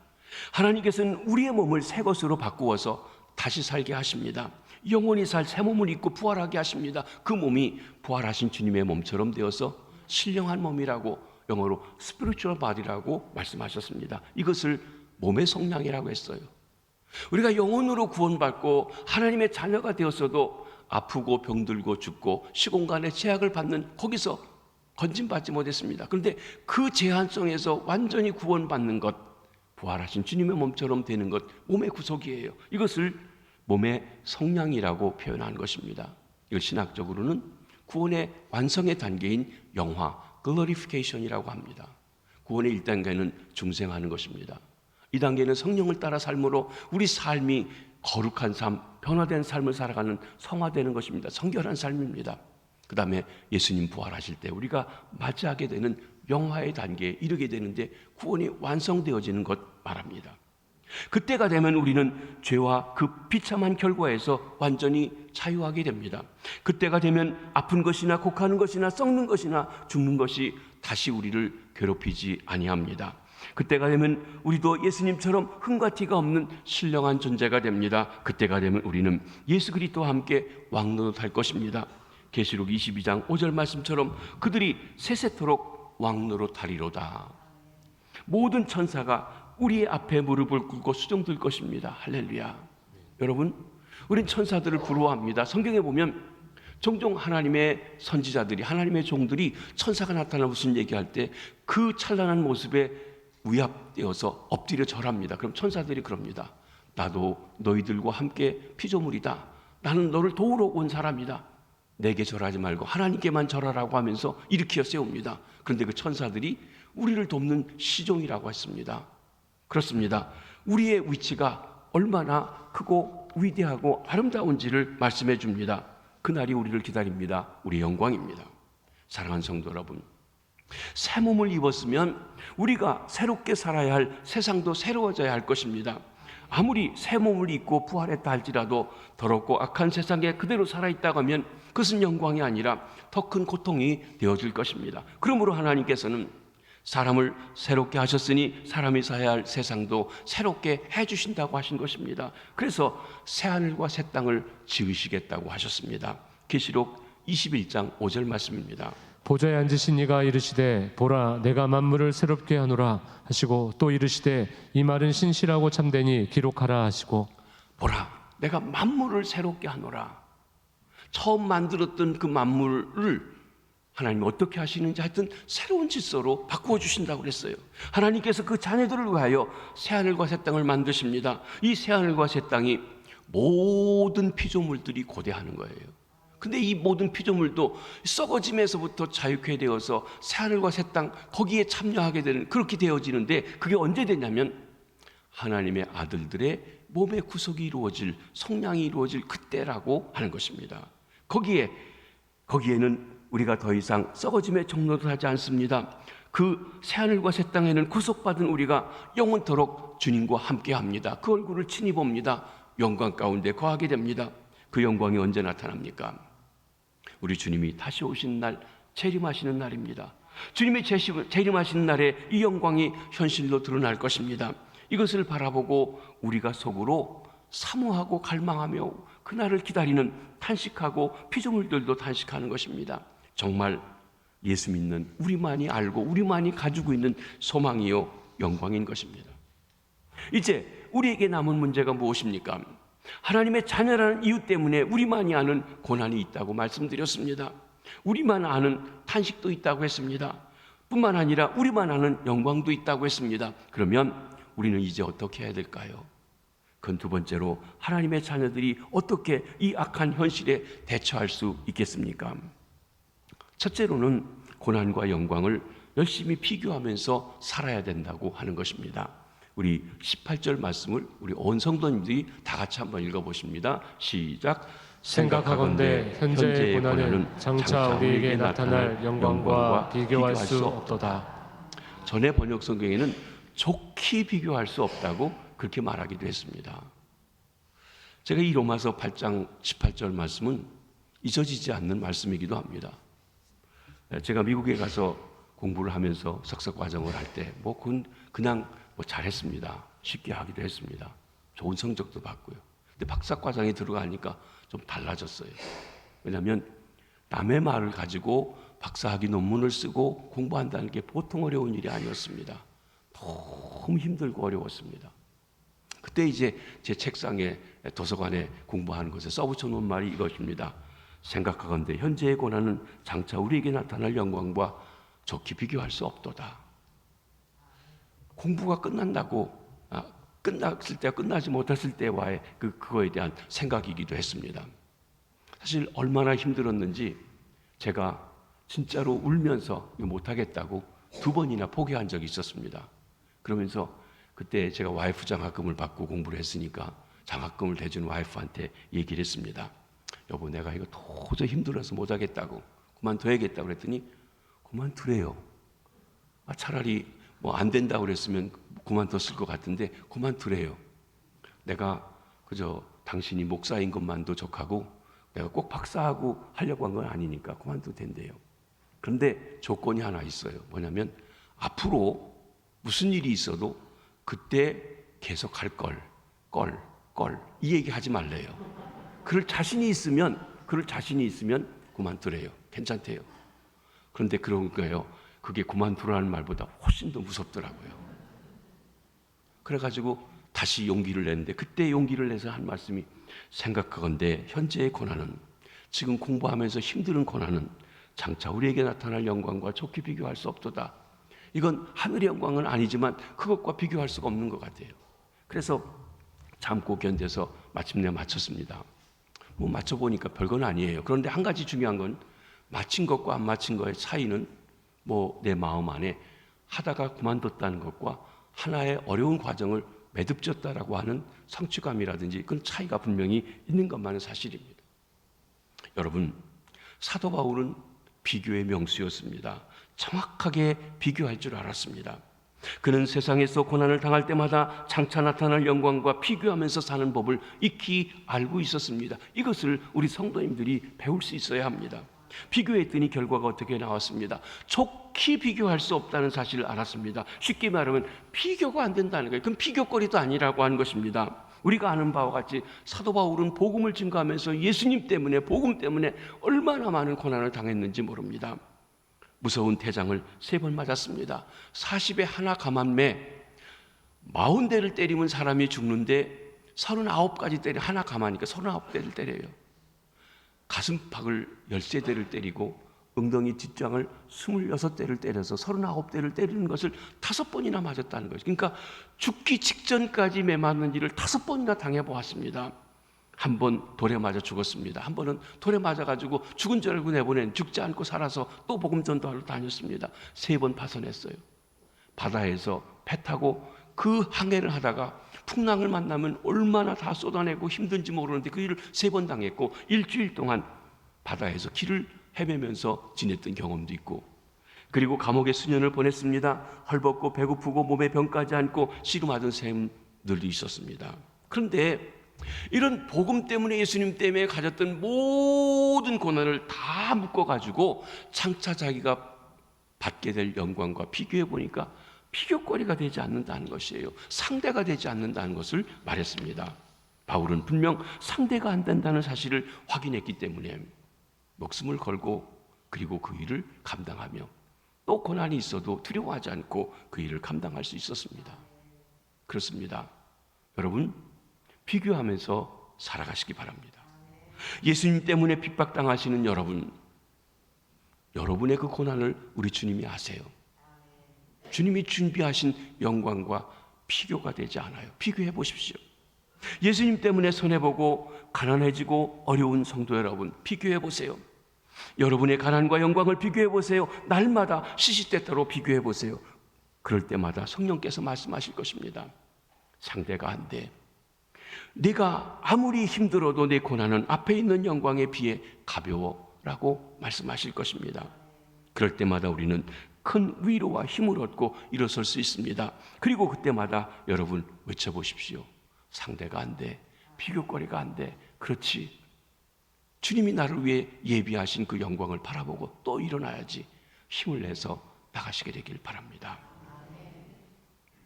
[SPEAKER 1] 하나님께서는 우리의 몸을 새 것으로 바꾸어서 다시 살게 하십니다. 영원히 살 새 몸을 입고 부활하게 하십니다. 그 몸이 부활하신 주님의 몸처럼 되어서 신령한 몸이라고, 영어로 spiritual body라고 말씀하셨습니다. 이것을 몸의 속량이라고 했어요. 우리가 영혼으로 구원받고 하나님의 자녀가 되었어도 아프고 병들고 죽고 시공간의 제약을 받는, 거기서 건진받지 못했습니다. 그런데 그 제한성에서 완전히 구원받는 것, 부활하신 주님의 몸처럼 되는 것, 몸의 구속이에요. 이것을 몸의 속량이라고 표현한 것입니다. 이걸 신학적으로는 구원의 완성의 단계인 영화, glorification이라고 합니다. 구원의 1단계는 중생하는 것입니다. 2단계는 성령을 따라 삶으로 우리 삶이 거룩한 삶, 변화된 삶을 살아가는 성화되는 것입니다. 성결한 삶입니다. 그 다음에 예수님 부활하실 때 우리가 맞이하게 되는 영화의 단계에 이르게 되는데 구원이 완성되어지는 것 말합니다. 그때가 되면 우리는 죄와 그 비참한 결과에서 완전히 자유하게 됩니다. 그때가 되면 아픈 것이나 곡하는 것이나 썩는 것이나 죽는 것이 다시 우리를 괴롭히지 아니합니다. 그때가 되면 우리도 예수님처럼 흠과 티가 없는 신령한 존재가 됩니다. 그때가 되면 우리는 예수 그리스도와 함께 왕노릇할 것입니다. 계시록 22장 5절 말씀처럼 그들이 세세토록 왕노릇하리로다. 모든 천사가 우리의 앞에 무릎을 꿇고 수종들 것입니다. 할렐루야. 여러분, 우린 천사들을 부러워합니다. 성경에 보면 종종 하나님의 선지자들이, 하나님의 종들이 천사가 나타나 무슨 얘기할 때 그 찬란한 모습에 위압되어서 엎드려 절합니다. 그럼 천사들이 그럽니다. 나도 너희들과 함께 피조물이다. 나는 너를 도우러 온 사람이다. 내게 절하지 말고 하나님께만 절하라고 하면서 일으켜 세웁니다. 그런데 그 천사들이 우리를 돕는 시종이라고 했습니다. 그렇습니다. 우리의 위치가 얼마나 크고 위대하고 아름다운지를 말씀해 줍니다. 그날이 우리를 기다립니다. 우리의 영광입니다. 사랑하는 성도 여러분, 새 몸을 입었으면 우리가 새롭게 살아야 할 세상도 새로워져야 할 것입니다. 아무리 새 몸을 입고 부활했다 할지라도 더럽고 악한 세상에 그대로 살아있다고 하면 그것은 영광이 아니라 더 큰 고통이 되어질 것입니다. 그러므로 하나님께서는 사람을 새롭게 하셨으니 사람이 살아야 할 세상도 새롭게 해주신다고 하신 것입니다. 그래서 새하늘과 새 땅을 지으시겠다고 하셨습니다. 계시록 21장 5절 말씀입니다.
[SPEAKER 2] 보좌에 앉으신 이가 이르시되 보라 내가 만물을 새롭게 하노라 하시고 또 이르시되 이 말은 신실하고 참되니 기록하라 하시고
[SPEAKER 1] 보라 내가 만물을 새롭게 하노라. 처음 만들었던 그 만물을 하나님이 어떻게 하시는지 하여튼 새로운 질서로 바꾸어 주신다고 그랬어요. 하나님께서 그 자녀들을 위하여 새하늘과 새 땅을 만드십니다. 이 새하늘과 새 땅이 모든 피조물들이 고대하는 거예요. 근데 이 모든 피조물도 썩어짐에서부터 자유케 되어서 새하늘과 새 땅 거기에 참여하게 되는, 그렇게 되어지는데 그게 언제 되냐면 하나님의 아들들의 몸의 구속이 이루어질, 성량이 이루어질 그때라고 하는 것입니다. 거기에는 우리가 더 이상 썩어짐의 종로를 하지 않습니다. 그 새하늘과 새 땅에는 구속받은 우리가 영원토록 주님과 함께합니다. 그 얼굴을 친히 봅니다. 영광 가운데 거하게 됩니다. 그 영광이 언제 나타납니까? 우리 주님이 다시 오신 날, 재림하시는 날입니다. 주님이 재림하시는 날에 이 영광이 현실로 드러날 것입니다. 이것을 바라보고 우리가 속으로 사모하고 갈망하며 그날을 기다리는, 탄식하고 피조물들도 탄식하는 것입니다. 정말 예수 믿는 우리만이 알고 우리만이 가지고 있는 소망이요 영광인 것입니다. 이제 우리에게 남은 문제가 무엇입니까? 하나님의 자녀라는 이유 때문에 우리만이 아는 고난이 있다고 말씀드렸습니다. 우리만 아는 탄식도 있다고 했습니다. 뿐만 아니라 우리만 아는 영광도 있다고 했습니다. 그러면 우리는 이제 어떻게 해야 될까요? 그건 두 번째로 하나님의 자녀들이 어떻게 이 악한 현실에 대처할 수 있겠습니까? 첫째로는 고난과 영광을 열심히 비교하면서 살아야 된다고 하는 것입니다. 우리 18절 말씀을 우리 온 성도님들이 다 같이 한번 읽어보십니다. 시작.
[SPEAKER 2] 생각하건대 현재의 고난은 장차 우리에게 나타날 영광과 비교할 수 없도다.
[SPEAKER 1] 전에 번역 성경에는 좋게 비교할 수 없다고 그렇게 말하기도 했습니다. 제가 이 로마서 8장 18절 말씀은 잊어지지 않는 말씀이기도 합니다. 제가 미국에 가서 공부를 하면서 석사 과정을 할 때 그냥 잘했습니다. 쉽게 하기도 했습니다. 좋은 성적도 받고요. 근데 박사 과정에 들어가니까 좀 달라졌어요. 왜냐하면 남의 말을 가지고 박사학위 논문을 쓰고 공부한다는 게 보통 어려운 일이 아니었습니다. 너무 힘들고 어려웠습니다. 그때 이제 제 책상에 도서관에 공부하는 것에 써붙여 놓은 말이 이것입니다. 생각하건대 현재의 고난은 장차 우리에게 나타날 영광과 좋게 비교할 수 없도다. 공부가 끝났을 때와 끝나지 못했을 때와의 그거에 대한 생각이기도 했습니다. 사실 얼마나 힘들었는지 제가 진짜로 울면서 못하겠다고 2번이나 포기한 적이 있었습니다. 그러면서 그때 제가 와이프 장학금을 받고 공부를 했으니까 장학금을 대준 와이프한테 얘기를 했습니다. 여보, 내가 이거 도저히 힘들어서 못하겠다고 그만둬야겠다고 그랬더니 그만두래요. 차라리 안 된다고 그랬으면 그만뒀을 것 같은데 그만두래요. 내가 그저 당신이 목사인 것만도 족하고 내가 꼭 박사하고 하려고 한 건 아니니까 그만둬도 된대요. 그런데 조건이 하나 있어요. 뭐냐면 앞으로 무슨 일이 있어도 그때 계속 할 걸 이 얘기 하지 말래요. 그럴 자신이 있으면 그만두래요. 괜찮대요. 그런데 그런 거예요. 그게 그만두라는 말보다 훨씬 더 무섭더라고요. 그래가지고 다시 용기를 냈는데 그때 용기를 내서 한 말씀이 생각하건대 현재의 고난은 지금 공부하면서 힘든 고난은 장차 우리에게 나타날 영광과 좋게 비교할 수 없도다. 이건 하늘의 영광은 아니지만 그것과 비교할 수가 없는 것 같아요. 그래서 참고 견뎌서 마침내 마쳤습니다. 뭐 맞춰보니까 별건 아니에요. 그런데 한 가지 중요한 건 마친 것과 안 마친 것의 차이는 뭐 내 마음 안에 하다가 그만뒀다는 것과 하나의 어려운 과정을 매듭졌다라고 하는 성취감이라든지 그건 차이가 분명히 있는 것만은 사실입니다. 여러분, 사도 바울은 비교의 명수였습니다. 정확하게 비교할 줄 알았습니다. 그는 세상에서 고난을 당할 때마다 장차 나타날 영광과 비교하면서 사는 법을 익히 알고 있었습니다. 이것을 우리 성도님들이 배울 수 있어야 합니다. 비교했더니 결과가 어떻게 나왔습니다. 좋게 비교할 수 없다는 사실을 알았습니다. 쉽게 말하면 비교가 안 된다는 거예요. 그럼 비교거리도 아니라고 하는 것입니다. 우리가 아는 바와 같이 사도 바울은 복음을 증거하면서 예수님 때문에, 복음 때문에 얼마나 많은 고난을 당했는지 모릅니다. 무서운 태장을 3번 맞았습니다. 40에 하나 가만매 40대를 때리면 사람이 죽는데 39까지 때려 하나 가마니까 39대를 때려요. 가슴팍을 13대를 때리고 엉덩이 뒷장을 26대를 때려서 39대를 때리는 것을 5번이나 맞았다는 거죠. 그러니까 죽기 직전까지 매 맞는 일을 5번이나 당해보았습니다. 한 번 돌에 맞아 죽었습니다. 한 번은 돌에 맞아가지고 죽은 줄 알고 내보낸 죽지 않고 살아서 또 복음 전도하러 다녔습니다. 3번 파손했어요. 바다에서 배 타고 그 항해를 하다가 풍랑을 만나면 얼마나 다 쏟아내고 힘든지 모르는데 그 일을 3번 당했고 일주일 동안 바다에서 길을 헤매면서 지냈던 경험도 있고, 그리고 감옥에 수년을 보냈습니다. 헐벗고 배고프고 몸에 병까지 안고 씨름하던 샘들도 있었습니다. 그런데 이런 복음 때문에, 예수님 때문에 가졌던 모든 고난을 다 묶어가지고 장차 자기가 받게 될 영광과 비교해 보니까 비교거리가 되지 않는다는 것이에요. 상대가 되지 않는다는 것을 말했습니다. 바울은 분명 상대가 안 된다는 사실을 확인했기 때문에 목숨을 걸고 그리고 그 일을 감당하며 또 고난이 있어도 두려워하지 않고 그 일을 감당할 수 있었습니다. 그렇습니다. 여러분, 비교하면서 살아가시기 바랍니다. 예수님 때문에 핍박당하시는 여러분, 여러분의 그 고난을 우리 주님이 아세요. 주님이 준비하신 영광과 비교가 되지 않아요. 비교해 보십시오. 예수님 때문에 손해보고 가난해지고 어려운 성도 여러분, 비교해 보세요. 여러분의 가난과 영광을 비교해 보세요. 날마다 시시때때로 비교해 보세요. 그럴 때마다 성령께서 말씀하실 것입니다. 상대가 안 돼. 네가 아무리 힘들어도 내 고난은 앞에 있는 영광에 비해 가벼워라고 말씀하실 것입니다. 그럴 때마다 우리는 큰 위로와 힘을 얻고 일어설 수 있습니다. 그리고 그때마다 여러분 외쳐보십시오. 상대가 안 돼. 비교거리가 안 돼. 그렇지. 주님이 나를 위해 예비하신 그 영광을 바라보고 또 일어나야지. 힘을 내서 나가시게 되길 바랍니다.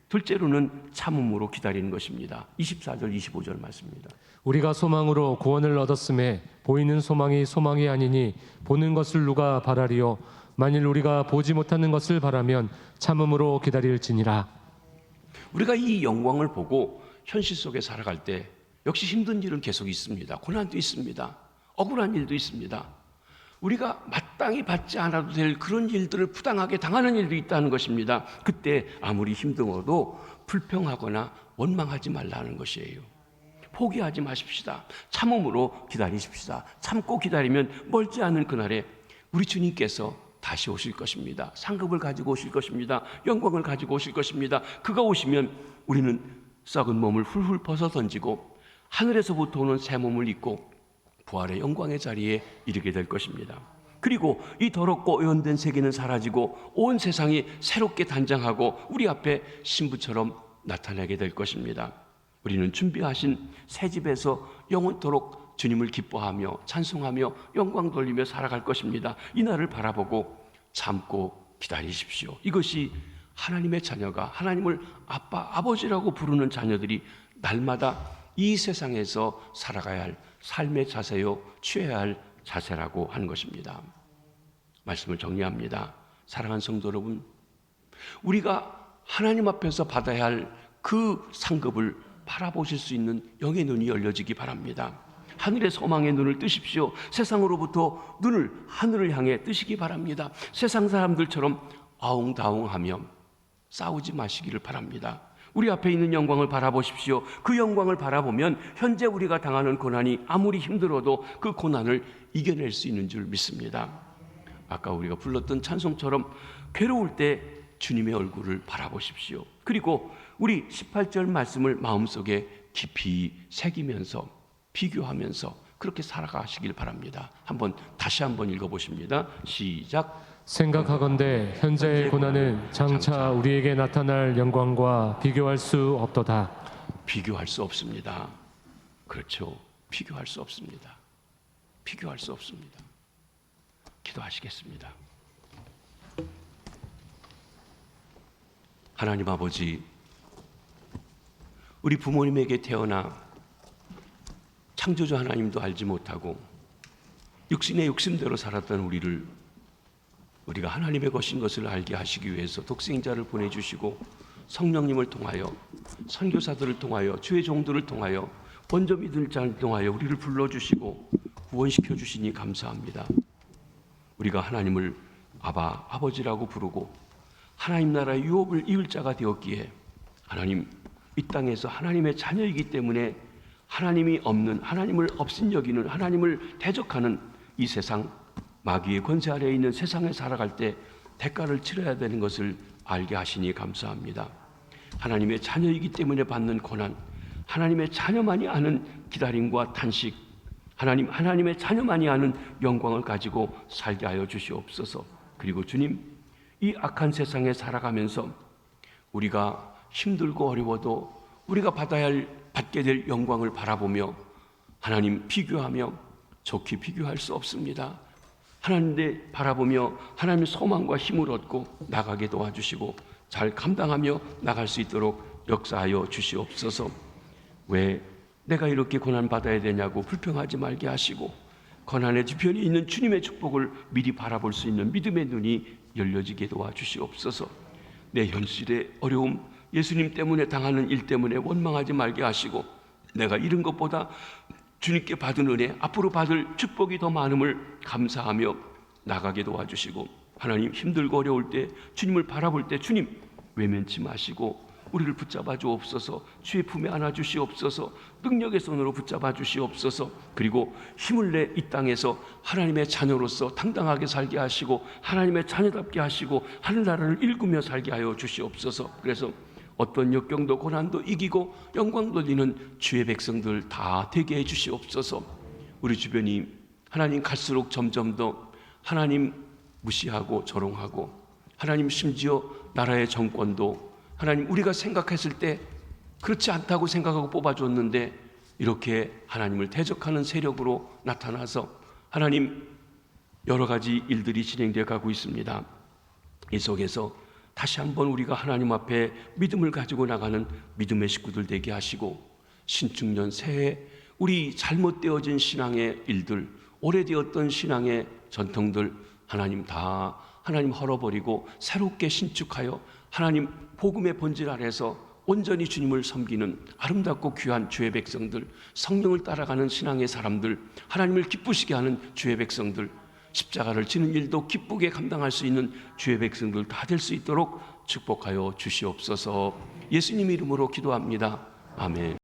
[SPEAKER 1] 둘째로는 참음으로 기다리는 것입니다. 24절 25절 말씀입니다.
[SPEAKER 2] 우리가 소망으로 구원을 얻었음에 보이는 소망이 소망이 아니니 보는 것을 누가 바라리요. 만일 우리가 보지 못하는 것을 바라면 참음으로 기다릴지니라.
[SPEAKER 1] 우리가 이 영광을 보고 현실 속에 살아갈 때 역시 힘든 일은 계속 있습니다. 고난도 있습니다. 억울한 일도 있습니다. 우리가 마땅히 받지 않아도 될 그런 일들을 부당하게 당하는 일도 있다는 것입니다. 그때 아무리 힘들어도 불평하거나 원망하지 말라는 것이에요. 포기하지 마십시다. 참음으로 기다리십시다. 참고 기다리면 멀지 않은 그날에 우리 주님께서 다시 오실 것입니다. 상급을 가지고 오실 것입니다. 영광을 가지고 오실 것입니다. 그가 오시면 우리는 썩은 몸을 훌훌 벗어 던지고 하늘에서부터 오는 새 몸을 입고 부활의 영광의 자리에 이르게 될 것입니다. 그리고 이 더럽고 오염된 세계는 사라지고 온 세상이 새롭게 단장하고 우리 앞에 신부처럼 나타나게 될 것입니다. 우리는 준비하신 새 집에서 영원토록 주님을 기뻐하며 찬송하며 영광 돌리며 살아갈 것입니다. 이 날을 바라보고 참고 기다리십시오. 이것이 하나님의 자녀가 하나님을 아빠, 아버지라고 부르는 자녀들이 날마다 이 세상에서 살아가야 할 삶의 자세요, 취해야 할 자세라고 하는 것입니다. 말씀을 정리합니다. 사랑하는 성도 여러분, 우리가 하나님 앞에서 받아야 할 그 상급을 바라보실 수 있는 영의 눈이 열려지기 바랍니다. 하늘의 소망의 눈을 뜨십시오. 세상으로부터 눈을 하늘을 향해 뜨시기 바랍니다. 세상 사람들처럼 아웅다웅하며 싸우지 마시기를 바랍니다. 우리 앞에 있는 영광을 바라보십시오. 그 영광을 바라보면 현재 우리가 당하는 고난이 아무리 힘들어도 그 고난을 이겨낼 수 있는 줄 믿습니다. 아까 우리가 불렀던 찬송처럼 괴로울 때 주님의 얼굴을 바라보십시오. 그리고 우리 18절 말씀을 마음속에 깊이 새기면서 비교하면서 그렇게 살아가시길 바랍니다. 다시 한번 읽어보십니다. 시작.
[SPEAKER 2] 생각하건대 현재의 고난은 장차 우리에게 나타날 영광과 비교할 수 없도다.
[SPEAKER 1] 비교할 수 없습니다. 그렇죠. 비교할 수 없습니다. 비교할 수 없습니다. 기도하시겠습니다. 하나님 아버지, 우리 부모님에게 태어나 창조주 하나님도 알지 못하고 육신의 욕심대로 살았던 우리가 하나님의 것인 것을 알게 하시기 위해서 독생자를 보내주시고 성령님을 통하여 선교사들을 통하여 주의 종들을 통하여 먼저 믿을 자를 통하여 우리를 불러주시고 구원시켜 주시니 감사합니다. 우리가 하나님을 아바, 아버지라고 부르고 하나님 나라의 유업을 이을 자가 되었기에 하나님, 이 땅에서 하나님의 자녀이기 때문에 하나님이 없는, 하나님을 없인 여기는, 하나님을 대적하는 이 세상, 마귀의 권세 아래에 있는 세상에 살아갈 때 대가를 치러야 되는 것을 알게 하시니 감사합니다. 하나님의 자녀이기 때문에 받는 고난, 하나님의 자녀만이 아는 기다림과 탄식, 하나님의 자녀만이 아는 영광을 가지고 살게 하여 주시옵소서. 그리고 주님, 이 악한 세상에 살아가면서 우리가 힘들고 어려워도 우리가 받게 될 영광을 바라보며 하나님 비교하며 좋게 비교할 수 없습니다. 하나님을 바라보며 하나님의 소망과 힘을 얻고 나가게 도와주시고 잘 감당하며 나갈 수 있도록 역사하여 주시옵소서. 왜 내가 이렇게 고난받아야 되냐고 불평하지 말게 하시고 고난의 뒤편에 있는 주님의 축복을 미리 바라볼 수 있는 믿음의 눈이 열려지게 도와주시옵소서. 내 현실의 어려움, 예수님 때문에 당하는 일 때문에 원망하지 말게 하시고 내가 잃은 것보다 주님께 받은 은혜, 앞으로 받을 축복이 더 많음을 감사하며 나가게 도와주시고 하나님, 힘들고 어려울 때 주님을 바라볼 때 주님 외면치 마시고 우리를 붙잡아 주옵소서. 주의 품에 안아 주시옵소서. 능력의 손으로 붙잡아 주시옵소서. 그리고 힘을 내 이 땅에서 하나님의 자녀로서 당당하게 살게 하시고 하나님의 자녀답게 하시고 하늘나라를 일구며 살게 하여 주시옵소서. 그래서 어떤 역경도 고난도 이기고 영광 돌리는 주의 백성들 다 되게 해 주시옵소서. 우리 주변이 하나님 갈수록 점점 더 하나님 무시하고 조롱하고 하나님 심지어 나라의 정권도 하나님 우리가 생각했을 때 그렇지 않다고 생각하고 뽑아줬는데 이렇게 하나님을 대적하는 세력으로 나타나서 하나님 여러 가지 일들이 진행되어 가고 있습니다. 이 속에서 다시 한번 우리가 하나님 앞에 믿음을 가지고 나가는 믿음의 식구들 되게 하시고 신축년 새해 우리 잘못되어진 신앙의 일들, 오래되었던 신앙의 전통들 하나님 다 하나님 헐어버리고 새롭게 신축하여 하나님 복음의 본질 아래서 온전히 주님을 섬기는 아름답고 귀한 주의 백성들, 성령을 따라가는 신앙의 사람들, 하나님을 기쁘시게 하는 주의 백성들, 십자가를 지는 일도 기쁘게 감당할 수 있는 주의 백성들 다 될 수 있도록 축복하여 주시옵소서. 예수님 이름으로 기도합니다. 아멘.